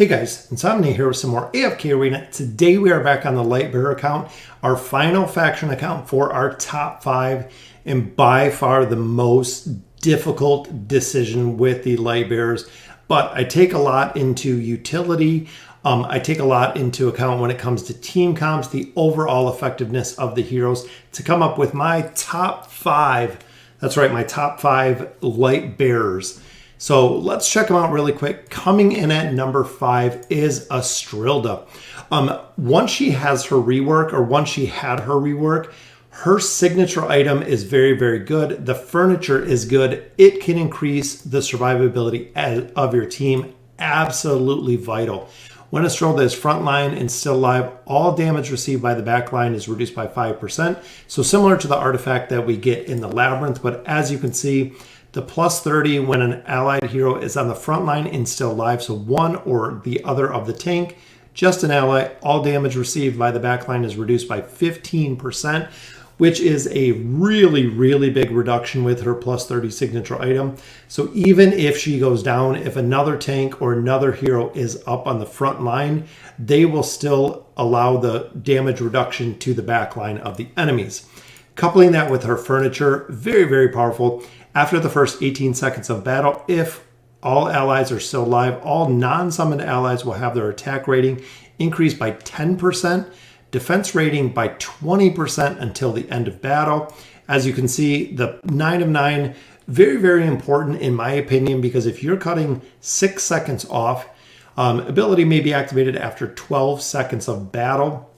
Hey guys, Insomnia here with some more AFK Arena. Today we are back on the Lightbearer account, our final faction account for our top 5, and by far the most difficult decision with the Lightbearers. But I take a lot into utility, I take a lot into account when it comes to team comps, the overall effectiveness of the heroes, to come up with my top 5, that's right, my top 5 Lightbearers. So let's check them out really quick. Coming in at number 5 is Astrilda. Once she has her rework, or once she had her rework, her signature item is very, very good. The furniture is good. It can increase the survivability of your team. Absolutely vital. When Astrilda is frontline and still alive, all damage received by the backline is reduced by 5%. So similar to the artifact that we get in the Labyrinth, but as you can see, the plus 30 when an allied hero is on the front line and still alive, so one or the other of the tank, just an ally, all damage received by the backline is reduced by 15%, which is a really, really big reduction with her plus 30 signature item. So even if she goes down, if another tank or another hero is up on the front line, they will still allow the damage reduction to the backline of the enemies. Coupling that with her furniture, very, very powerful. After the first 18 seconds of battle, if all allies are still alive, all non-summoned allies will have their attack rating increased by 10%, defense rating by 20% until the end of battle. As you can see, the 9 of 9, very, very important in my opinion, because if you're cutting 6 seconds off, ability may be activated after 12 seconds of battle.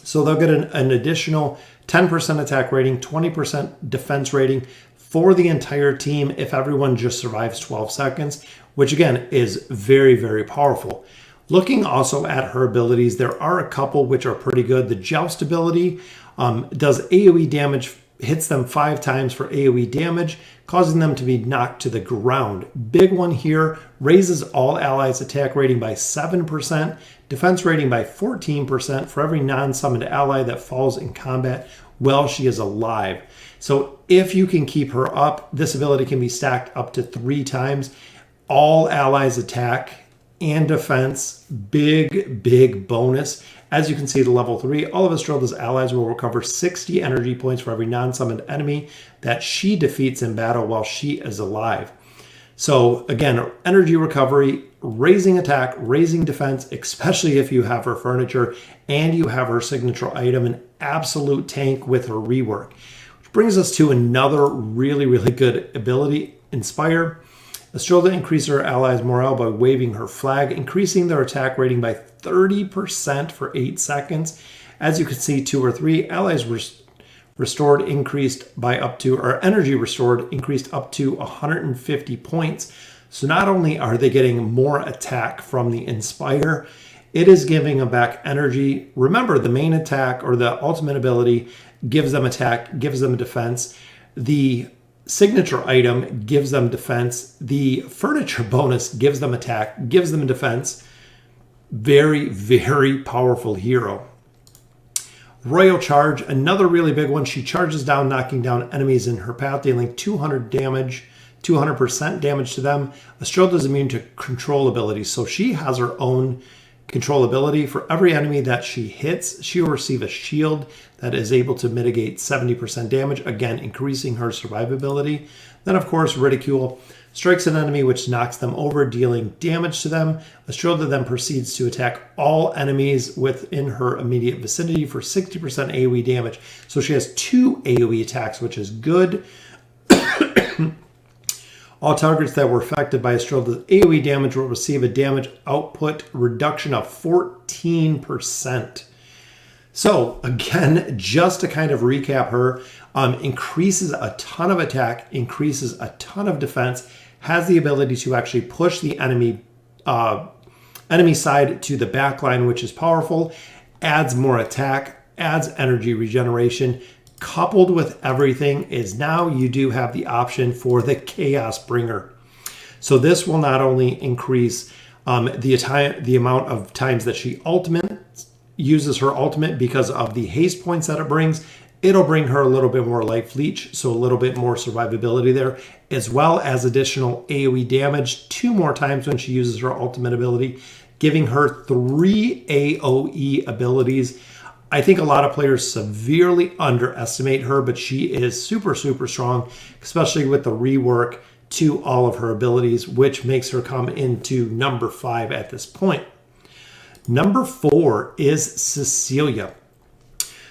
So they'll get an additional 10% attack rating, 20% defense rating for the entire team if everyone just survives 12 seconds, which again is very, very powerful. Looking also at her abilities, there are a couple which are pretty good. The Joust ability does AoE damage, hits them 5 times for AoE damage, causing them to be knocked to the ground. Big one here, raises all allies' attack rating by 7%, defense rating by 14% for every non-summoned ally that falls in combat while she is alive. So if you can keep her up, this ability can be stacked up to 3 times. All allies attack and defense, big, big bonus. As you can see, the level 3, all of Astrilda's allies will recover 60 energy points for every non-summoned enemy that she defeats in battle while she is alive. So again, energy recovery, raising attack, raising defense, especially if you have her furniture and you have her signature item, an absolute tank with her rework. Which brings us to another really, really good ability, Inspire. Astrilda increases her allies' morale by waving her flag, increasing their attack rating by 30% for 8 seconds. As you can see, 2 or 3 allies restored increased by up to, or energy restored increased up to 150 points. So not only are they getting more attack from the Inspire, it is giving them back energy. Remember, the main attack or the ultimate ability gives them attack, gives them defense. The signature item gives them defense. The furniture bonus gives them attack, gives them defense. Very, very powerful hero. Royal Charge, another really big one. She charges down, knocking down enemies in her path, dealing 200% damage to them. Astrilda is immune to control abilities, so she has her own control ability. For every enemy that she hits, she will receive a shield that is able to mitigate 70% damage, again, increasing her survivability. Then, of course, Ridicule strikes an enemy which knocks them over, dealing damage to them. Astrilda then proceeds to attack all enemies within her immediate vicinity for 60% AoE damage. So she has 2 AoE attacks, which is good. All targets that were affected by Astrilda's AoE damage will receive a damage output reduction of 14%. So again, just to kind of recap her, increases a ton of attack, increases a ton of defense, has the ability to actually push the enemy side to the back line, which is powerful, adds more attack, adds energy regeneration. Coupled with everything is now you do have the option for the Chaos Bringer. So this will not only increase the amount of times that she uses her ultimate because of the haste points that it brings. It'll bring her a little bit more life leech, so a little bit more survivability there, as well as additional AoE damage 2 more times when she uses her ultimate ability, giving her 3 AoE abilities. I think a lot of players severely underestimate her, but she is super, super strong, especially with the rework to all of her abilities, which makes her come into number 5 at this point. Number 4 is Cecilia.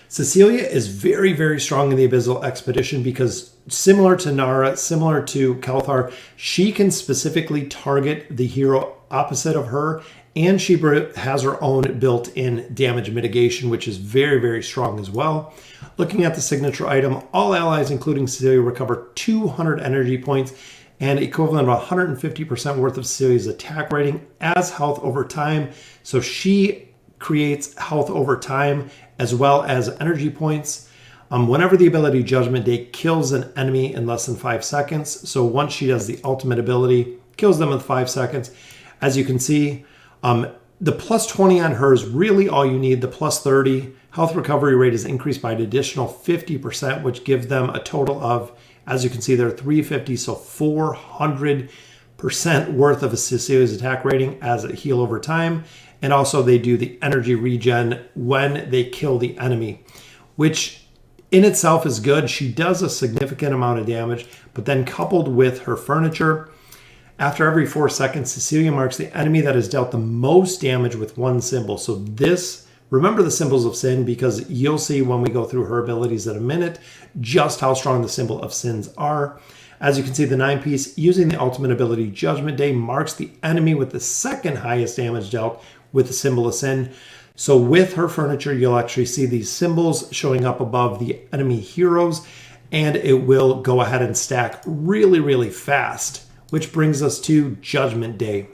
Cecilia is very, very strong in the Abyssal Expedition because similar to Nara, similar to Kelthar, she can specifically target the hero opposite of her, and she has her own built-in damage mitigation, which is very, very strong as well. Looking at the signature item, all allies, including Cecilia, recover 200 energy points and equivalent of 150% worth of Cecilia's attack rating as health over time. So she creates health over time as well as energy points. Whenever the ability Judgment Day kills an enemy in less than 5 seconds, so once she does the ultimate ability, kills them in 5 seconds. As you can see, the plus 20 on her is really all you need. The plus 30 health recovery rate is increased by an additional 50%, which gives them a total of, as you can see there, 350, so 400% worth of a Cecilia's attack rating as a heal over time. And also they do the energy regen when they kill the enemy, which in itself is good. She does a significant amount of damage, but then coupled with her furniture, after every 4 seconds, Cecilia marks the enemy that has dealt the most damage with one symbol. So this, remember the symbols of sin, because you'll see when we go through her abilities in a minute just how strong the symbol of sins are. As you can see, the 9-piece, using the ultimate ability Judgment Day, marks the enemy with the second highest damage dealt with the symbol of sin. So with her furniture, you'll actually see these symbols showing up above the enemy heroes, and it will go ahead and stack really, really fast, which brings us to Judgment Day.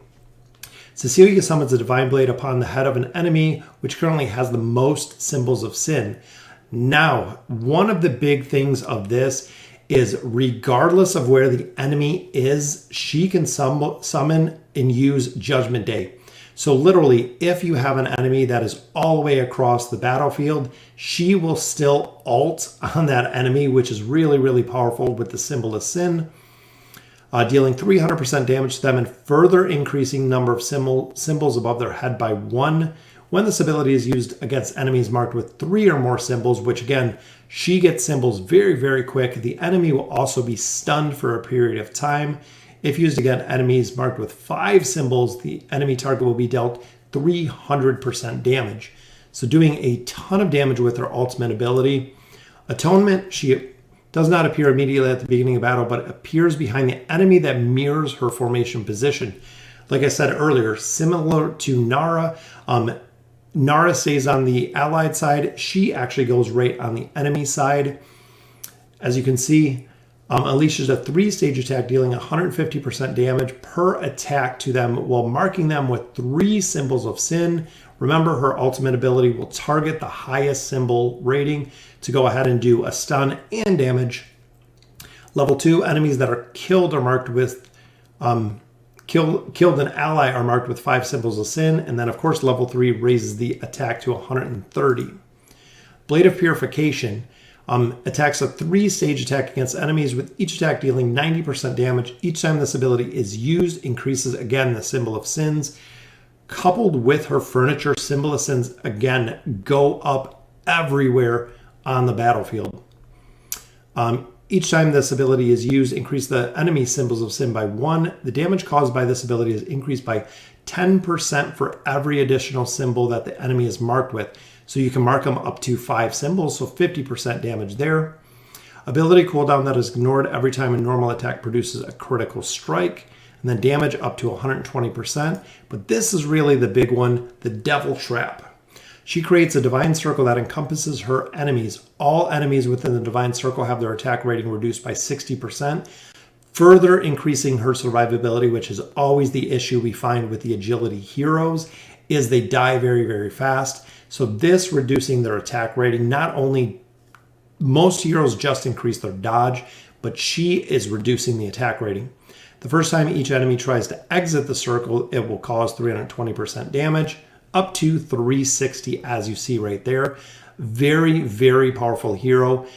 Cecilia summons a Divine Blade upon the head of an enemy, which currently has the most symbols of sin. Now, one of the big things of this is regardless of where the enemy is, she can summon and use Judgment Day. So literally, if you have an enemy that is all the way across the battlefield, she will still ult on that enemy, which is really, really powerful with the symbol of sin, dealing 300% damage to them and further increasing number of symbols above their head by 1. When this ability is used against enemies marked with 3 or more symbols, which again, she gets symbols very, very quick. The enemy will also be stunned for a period of time. If used against enemies marked with 5 symbols, the enemy target will be dealt 300% damage. So doing a ton of damage with her ultimate ability. Atonement, she does not appear immediately at the beginning of battle, but appears behind the enemy that mirrors her formation position. Like I said earlier, similar to Nara, Nara stays on the allied side. She actually goes right on the enemy side. As you can see, unleashes a 3-stage attack, dealing 150% damage per attack to them while marking them with 3 symbols of sin. Remember, her ultimate ability will target the highest symbol rating to go ahead and do a stun and damage. Level 2, enemies that are killed are marked with killed an ally are marked with 5 symbols of sin. And then, of course, level 3 raises the attack to 130. Blade of Purification attacks a 3-stage attack against enemies, with each attack dealing 90% damage. Each time this ability is used, increases again the symbol of sins. Coupled with her furniture, symbol of sins again go up everywhere on the battlefield. Each time this ability is used, increase the enemy symbols of sin by 1. The damage caused by this ability is increased by 10% for every additional symbol that the enemy is marked with. So you can mark them up to 5 symbols, so 50% damage there. Ability cooldown that is ignored every time a normal attack produces a critical strike, and then damage up to 120%. But this is really the big one, the Devil Trap. She creates a divine circle that encompasses her enemies. All enemies within the divine circle have their attack rating reduced by 60%, further increasing her survivability, which is always the issue we find with the agility heroes, is they die very, very fast. So this reducing their attack rating, not only most heroes just increase their dodge, but she is reducing the attack rating. The first time each enemy tries to exit the circle, it will cause 320% damage, up to 360, as you see right there. Very, very powerful hero.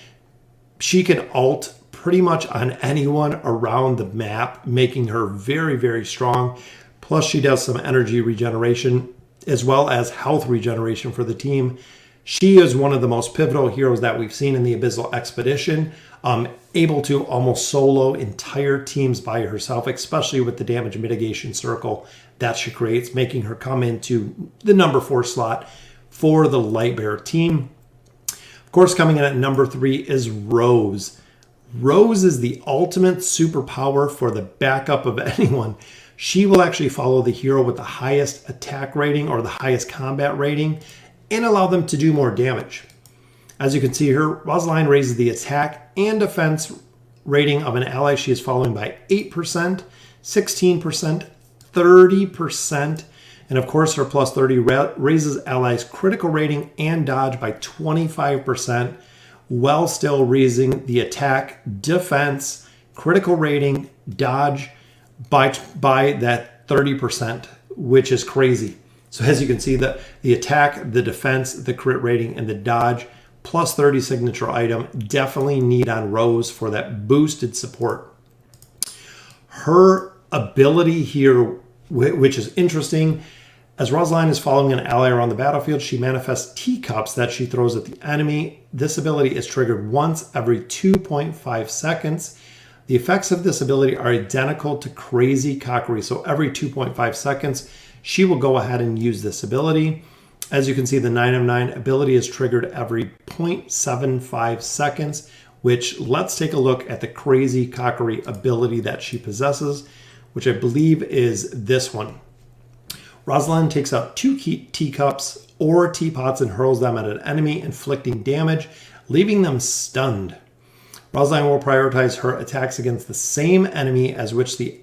She can ult pretty much on anyone around the map, making her very, very strong. Plus, she does some energy regeneration as well as health regeneration for the team. She is one of the most pivotal heroes that we've seen in the Abyssal Expedition, able to almost solo entire teams by herself, especially with the damage mitigation circle that she creates, making her come into the number 4 slot for the Lightbearer team. Of course, coming in at number 3 is Rose. Rose is the ultimate superpower for the backup of anyone. She will actually follow the hero with the highest attack rating or the highest combat rating and allow them to do more damage. As you can see here, Rosaline raises the attack and defense rating of an ally she is following by 8%, 16%, 30%, and of course her plus 30 raises allies' critical rating and dodge by 25%, while still raising the attack, defense, critical rating, dodge by that 30%, which is crazy. So as you can see, the attack, the defense, the crit rating, and the dodge plus 30 signature item definitely need on Rose for that boosted support. Her ability here, which is interesting, as Rosaline is following an ally around the battlefield, she manifests teacups that she throws at the enemy. This ability is triggered once every 2.5 seconds. The effects of this ability are identical to Crazy Cockery. So every 2.5 seconds, she will go ahead and use this ability. As you can see, the 9 of 9 ability is triggered every 0.75 seconds, which let's take a look at the Crazy Cockery ability that she possesses, which I believe is this one. Rosaline takes out 2 teacups or teapots and hurls them at an enemy, inflicting damage, leaving them stunned. Rosaline will prioritize her attacks against the same enemy as the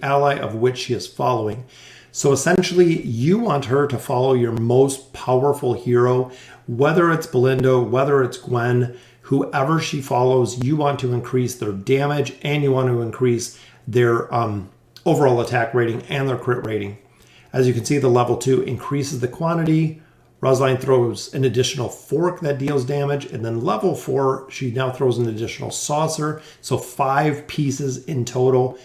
ally of which she is following. So essentially, you want her to follow your most powerful hero, whether it's Belinda, whether it's Gwen, whoever she follows, you want to increase their damage and you want to increase their overall attack rating and their crit rating. As you can see, the level 2 increases the quantity. Rosaline throws an additional fork that deals damage, and then level 4, she now throws an additional saucer, so 5 pieces in total,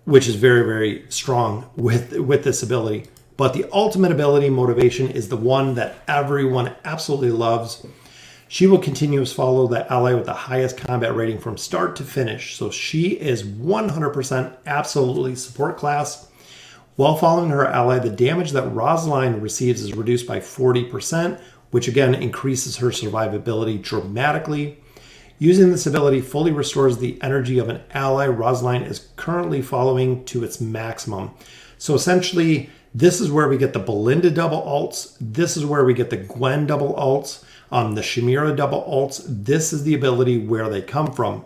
which is very, very strong with this ability. But the ultimate ability, Motivation, is the one that everyone absolutely loves. She will continuously follow the ally with the highest combat rating from start to finish, so she is 100% absolutely support class. While following her ally, the damage that Rosaline receives is reduced by 40%, which again increases her survivability dramatically. Using this ability fully restores the energy of an ally Rosaline is currently following to its maximum. So essentially, this is where we get the Belinda double ults. This is where we get the Gwen double ults, the Chimera double ults. This is the ability where they come from.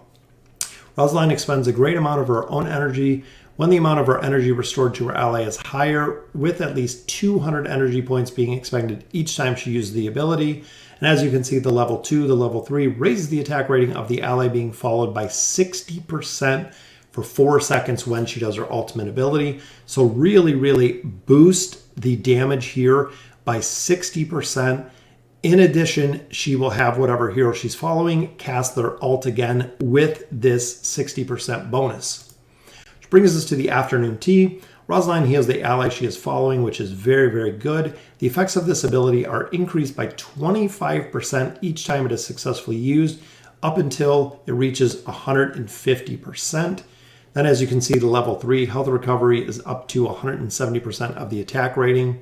Rosaline expends a great amount of her own energy when the amount of her energy restored to her ally is higher, with at least 200 energy points being expended each time she uses the ability. And as you can see, the level 2, the level 3 raises the attack rating of the ally being followed by 60% for 4 seconds when she does her ultimate ability. So really, really boost the damage here by 60%. In addition, she will have whatever hero she's following cast their ult again with this 60% bonus. Which brings us to the afternoon tea. Rosaline heals the ally she is following, which is very, very good. The effects of this ability are increased by 25% each time it is successfully used, up until it reaches 150%. Then as you can see, the level 3 health recovery is up to 170% of the attack rating.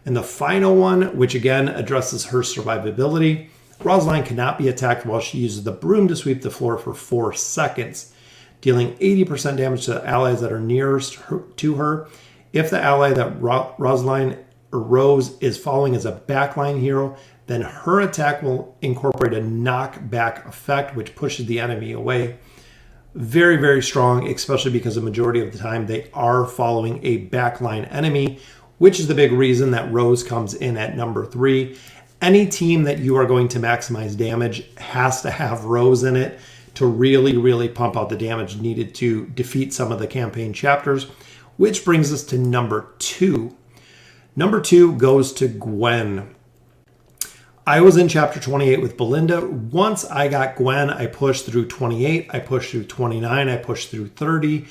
And the final one, which again addresses her survivability, Rosaline cannot be attacked while she uses the broom to sweep the floor for 4 seconds, dealing 80% damage to the allies that are nearest to her. If the ally that Rosaline or Rose is following is a backline hero, then her attack will incorporate a knockback effect, which pushes the enemy away. Very, very strong, especially because the majority of the time they are following a backline enemy, which is the big reason that Rose comes in at number 3. Any team that you are going to maximize damage has to have Rose in it to really, really pump out the damage needed to defeat some of the campaign chapters, which brings us to number 2. Number 2 goes to Gwen. I was in chapter 28 with Belinda. Once I got Gwen, I pushed through 28, I pushed through 29, I pushed through 30.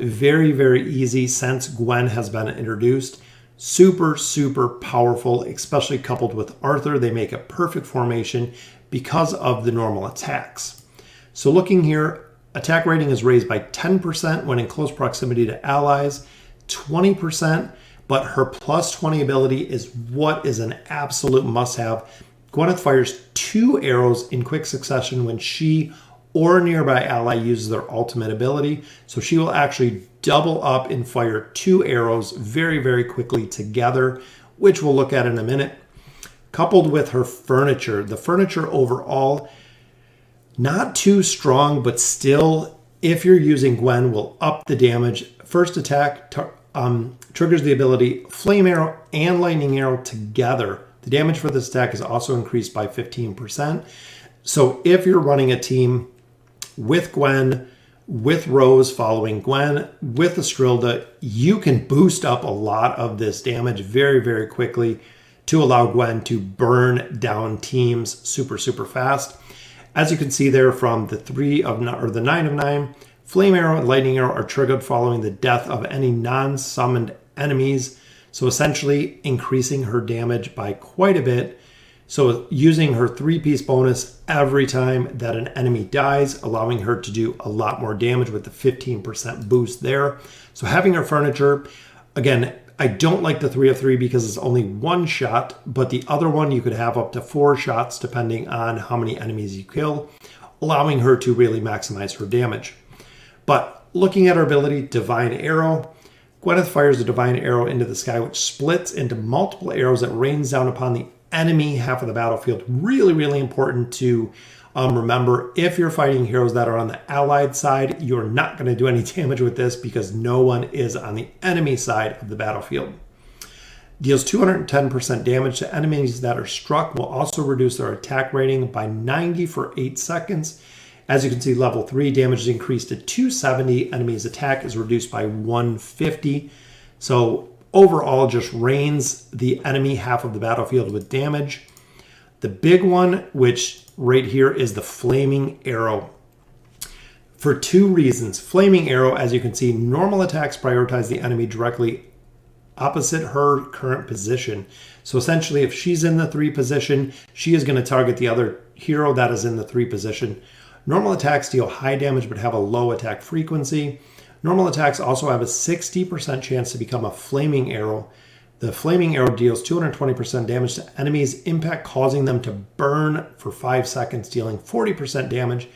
Very, very easy since Gwen has been introduced. Super, super powerful, especially coupled with Arthur. They make a perfect formation because of the normal attacks. So looking here, attack rating is raised by 10% when in close proximity to allies, 20%, but her plus 20 ability is what is an absolute must-have. Gwyneth fires 2 arrows in quick succession when she or a nearby ally uses their ultimate ability. So she will actually double up and fire 2 arrows very, very quickly together, which we'll look at in a minute. Coupled with her furniture. The furniture overall, not too strong, but still, if you're using Gwen, will up the damage. First attack triggers the ability Flame Arrow and Lightning Arrow together. The damage for this attack is also increased by 15%. So if you're running a team with Gwen, with Rose following Gwen, with Astrilda, you can boost up a lot of this damage very, very quickly to allow Gwen to burn down teams super, super fast. As you can see there from the 9 of 9, Flame Arrow and Lightning Arrow are triggered following the death of any non-summoned enemies. So essentially increasing her damage by quite a bit. So using her 3-piece bonus every time that an enemy dies, allowing her to do a lot more damage with the 15% boost there. So having her furniture, again, I don't like the 3 of 3 because it's only 1 shot, but the other one you could have up to 4 shots depending on how many enemies you kill, allowing her to really maximize her damage. But looking at her ability, Divine Arrow, Gwyneth fires a Divine Arrow into the sky, which splits into multiple arrows that rains down upon the enemy half of the battlefield. Really, really important to remember. If you're fighting heroes that are on the allied side, you're not going to do any damage with this because no one is on the enemy side of the battlefield. Deals 210% damage to enemies that are struck, will also reduce their attack rating by 90 for 8 seconds. As you can see, level 3 damage is increased to 270. Enemy's attack is reduced by 150. So overall, just rains the enemy half of the battlefield with damage. The big one, which right here is the Flaming Arrow. For 2 reasons. Flaming Arrow, as you can see, normal attacks prioritize the enemy directly opposite her current position. So essentially, if she's in the 3 position, she is going to target the other hero that is in the 3 position. Normal attacks deal high damage but have a low attack frequency. Normal attacks also have a 60% chance to become a Flaming Arrow. The Flaming Arrow deals 220% damage to enemies' impact, causing them to burn for 5 seconds, dealing 40% damage.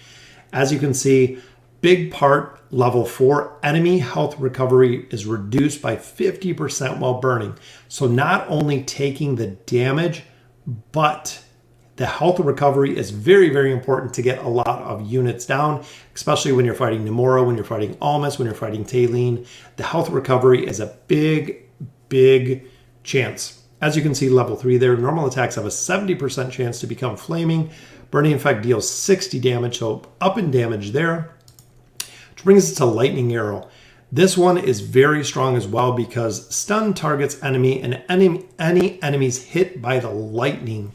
As you can see, big part, level 4, enemy health recovery is reduced by 50% while burning. So not only taking the damage, but the health recovery is very, very important to get a lot of units down, especially when you're fighting Nemora, when you're fighting Almas, when you're fighting Taylene. The health recovery is a big, big chance. As you can see, level 3 there, normal attacks have a 70% chance to become flaming. Burning Effect deals 60 damage, so up in damage there. Which brings us to Lightning Arrow. This one is very strong as well because stun targets enemy and any enemies hit by the lightning.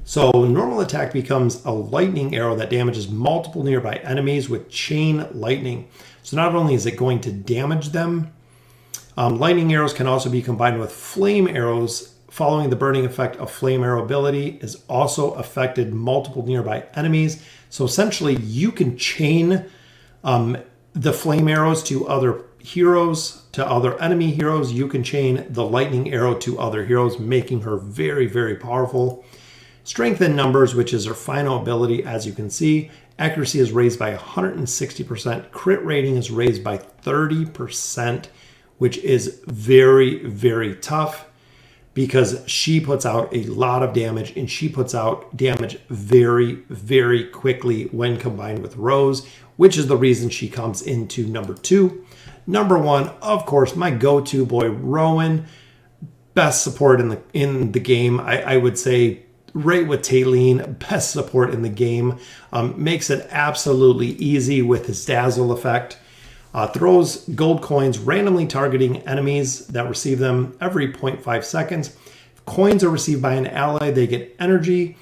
So normal attack becomes a Lightning Arrow that damages multiple nearby enemies with chain lightning. So not only is it going to damage them, Lightning Arrows can also be combined with Flame Arrows. Following the burning effect of Flame Arrow ability is also affected multiple nearby enemies. So essentially you can chain the Flame Arrows to other heroes, to other enemy heroes. You can chain the Lightning Arrow to other heroes, making her very, very powerful. Strength in numbers, which is her final ability, as you can see. Accuracy is raised by 160%. Crit rating is raised by 30%, which is very, very tough because she puts out a lot of damage and she puts out damage very, very quickly when combined with Rose, which is the reason she comes into number 2. Number 1, of course, my go-to boy, Rowan. Best support in the game. I would say right with Taylene, best support in the game. Makes it absolutely easy with his dazzle effect. Throws gold coins randomly targeting enemies that receive them every 0.5 seconds. If coins are received by an ally, they get energy,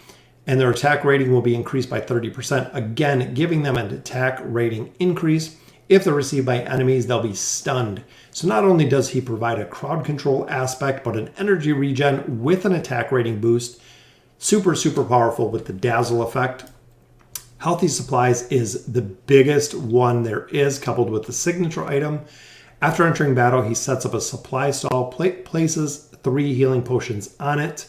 and their attack rating will be increased by 30%. Again, giving them an attack rating increase. If they're received by enemies, they'll be stunned. So not only does he provide a crowd control aspect, but an energy regen with an attack rating boost. Super, super powerful with the dazzle effect. Healthy supplies is the biggest one there is, coupled with the signature item. After entering battle, he sets up a supply stall, places 3 healing potions on it.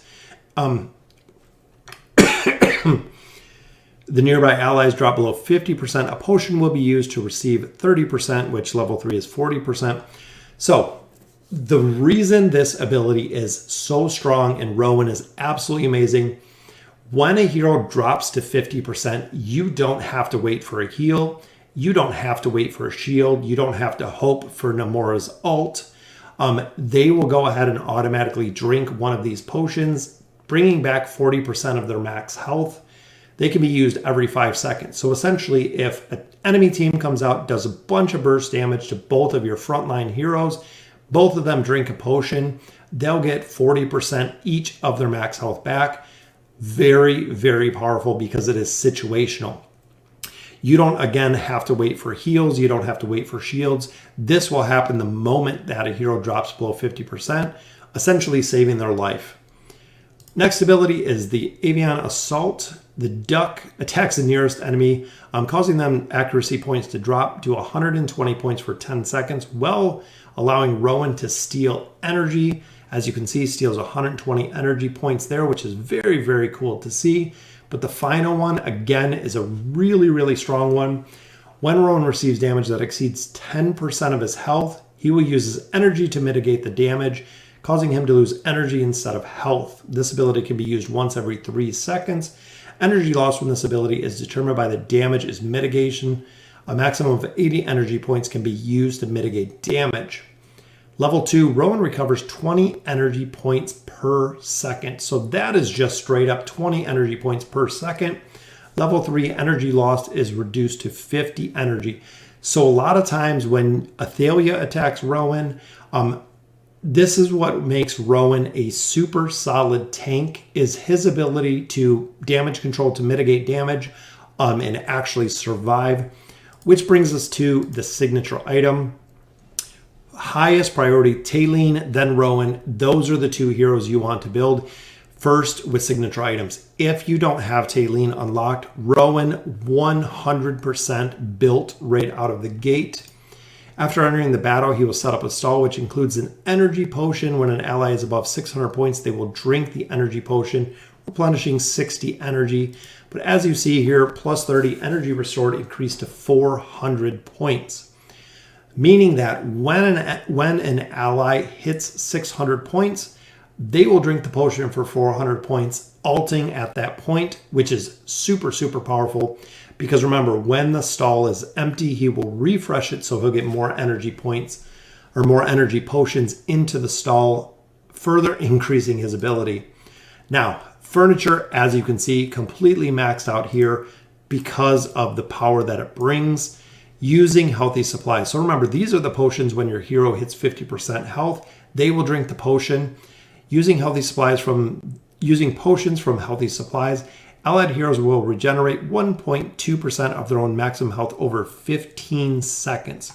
The nearby allies drop below 50%. A potion will be used to receive 30%, which level 3 is 40%. So the reason this ability is so strong and Rowan is absolutely amazing, when a hero drops to 50%, you don't have to wait for a heal. You don't have to wait for a shield. You don't have to hope for Nomura's ult. They will go ahead and automatically drink one of these potions, bringing back 40% of their max health. They can be used every 5 seconds. So essentially, if an enemy team comes out, does a bunch of burst damage to both of your frontline heroes, both of them drink a potion, they'll get 40% each of their max health back. Very, very powerful because it is situational. You don't, again, have to wait for heals. You don't have to wait for shields. This will happen the moment that a hero drops below 50%, essentially saving their life. Next ability is the Avian Assault. The duck attacks the nearest enemy, causing them accuracy points to drop to 120 points for 10 seconds, while allowing Rowan to steal energy. As you can see, steals 120 energy points there, which is very, very cool to see. But the final one, again, is a really, really strong one. When Rowan receives damage that exceeds 10% of his health, he will use his energy to mitigate the damage, causing him to lose energy instead of health. This ability can be used once every 3 seconds. Energy loss from this ability is determined by the damage's mitigation. A maximum of 80 energy points can be used to mitigate damage. Level 2, Rowan recovers 20 energy points per second. So that is just straight up 20 energy points per second. Level 3, energy lost is reduced to 50 energy. So a lot of times when Athalia attacks Rowan, this is what makes Rowan a super solid tank, is his ability to damage control, to mitigate damage, and actually survive. Which brings us to the signature item. Highest priority, Taylene, then Rowan. Those are the 2 heroes you want to build first with signature items. If you don't have Taylene unlocked, Rowan 100% built right out of the gate. After entering the battle, he will set up a stall, which includes an energy potion. When an ally is above 600 points, they will drink the energy potion, replenishing 60 energy. But as you see here, plus 30 energy restored increased to 400 points. Meaning that when an ally hits 600 points, they will drink the potion for 400 points, ulting at that point, which is super, super powerful. Because remember, when the stall is empty, he will refresh it, so he'll get more energy points or more energy potions into the stall, further increasing his ability. Now, furniture, as you can see, completely maxed out here because of the power that it brings, using healthy supplies. So remember, these are the potions when your hero hits 50% health. They will drink the potion. Using potions from healthy supplies, allied heroes will regenerate 1.2% of their own maximum health over 15 seconds.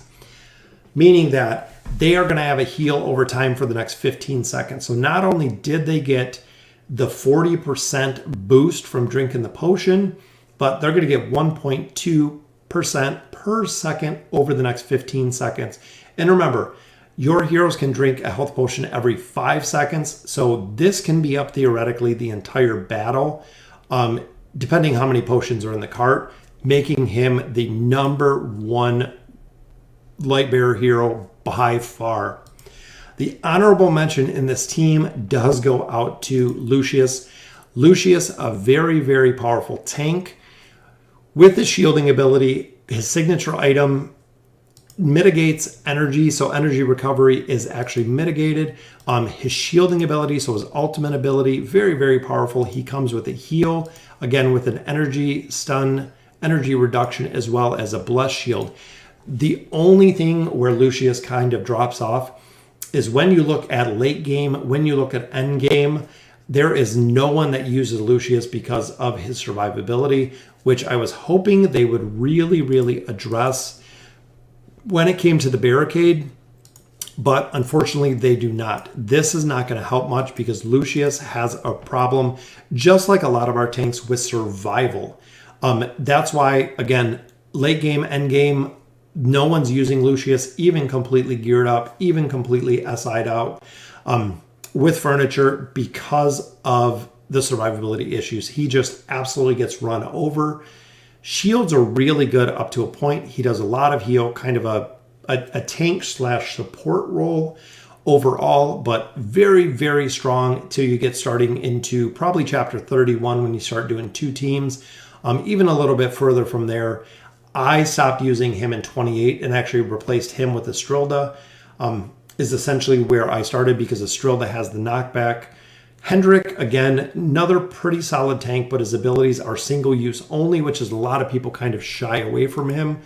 Meaning that they are going to have a heal over time for the next 15 seconds. So not only did they get the 40% boost from drinking the potion, but they're going to get 1.2% per second over the next 15 seconds. And remember, your heroes can drink a health potion every 5 seconds. So this can be up theoretically the entire battle, depending how many potions are in the cart, making him the #1 Lightbearer hero by far. The honorable mention in this team does go out to Lucius. Lucius, a very, very powerful tank. With his shielding ability, his signature item mitigates energy, so energy recovery is actually mitigated. His shielding ability, so his ultimate ability, very, very powerful. He comes with a heal, again with an energy stun, energy reduction, as well as a bless shield. The only thing where Lucius kind of drops off is when you look at late game, when you look at end game, There is no one that uses Lucius because of his survivability, which I was hoping they would really, really address when it came to the barricade. But unfortunately, they do not. This is not going to help much because Lucius has a problem, just like a lot of our tanks, with survival. That's why, again, late game, end game, no one's using Lucius, even completely geared up, even completely SI'd out with furniture because of the survivability issues. He just absolutely gets run over. Shields are really good up to a point. He does a lot of heal, kind of a tank slash support role overall, but very, very strong till you get starting into probably chapter 31 when you start doing 2 teams. Even a little bit further from there, I stopped using him in 28 and actually replaced him with Astrilda, is essentially where I started because Astrilda has the knockback. Hendrik, again, another pretty solid tank, but his abilities are single use only, which is a lot of people kind of shy away from him.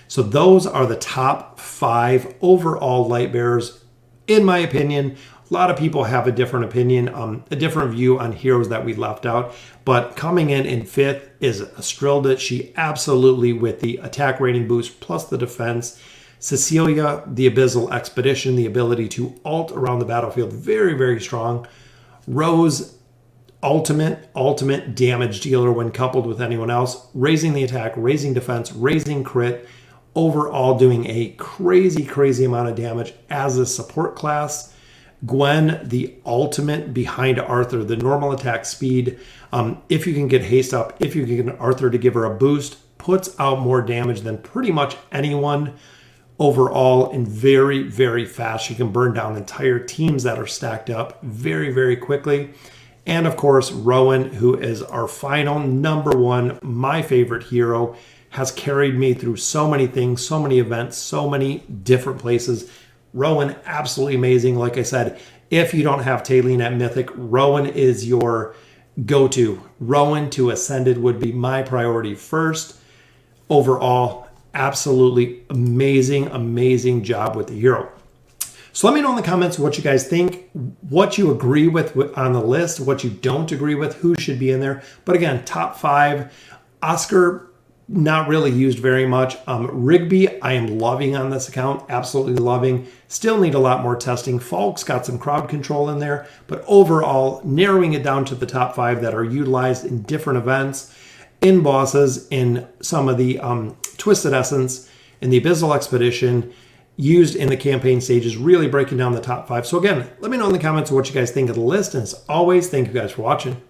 So those are the top 5 overall Lightbearers, in my opinion. A lot of people have a different opinion, a different view on heroes that we left out. But coming in 5th is Astrilda. She absolutely, with the attack rating boost plus the defense. Cecilia, the Abyssal Expedition, the ability to ult around the battlefield, very, very strong. Rose, ultimate damage dealer when coupled with anyone else, raising the attack, raising defense, raising crit, overall doing a crazy amount of damage as a support class. Gwen, the ultimate behind Arthur, the normal attack speed. If you can get haste up, if you can get Arthur to give her a boost, puts out more damage than pretty much anyone overall, and very, very fast. She can burn down entire teams that are stacked up very, very quickly. And of course, Rowan, who is our final number 1, my favorite hero, has carried me through so many things, so many events, so many different places. Rowan, absolutely amazing. Like I said, if you don't have Taylene at Mythic, Rowan is your go-to. Rowan to Ascended would be my priority first. Overall, absolutely amazing job with the hero. So let me know in the comments what you guys think, what you agree with on the list, what you don't agree with, who should be in there. But again, top 5, Oscar, not really used very much. Rigby, I am loving on this account, absolutely loving. Still need a lot more testing. Falk's got some crowd control in there, but overall, narrowing it down to the top 5 that are utilized in different events, in bosses, in some of the Twisted Essence, in the Abyssal Expedition, used in the campaign stages, really breaking down the top 5. So again, let me know in the comments what you guys think of the list. And as always, thank you guys for watching.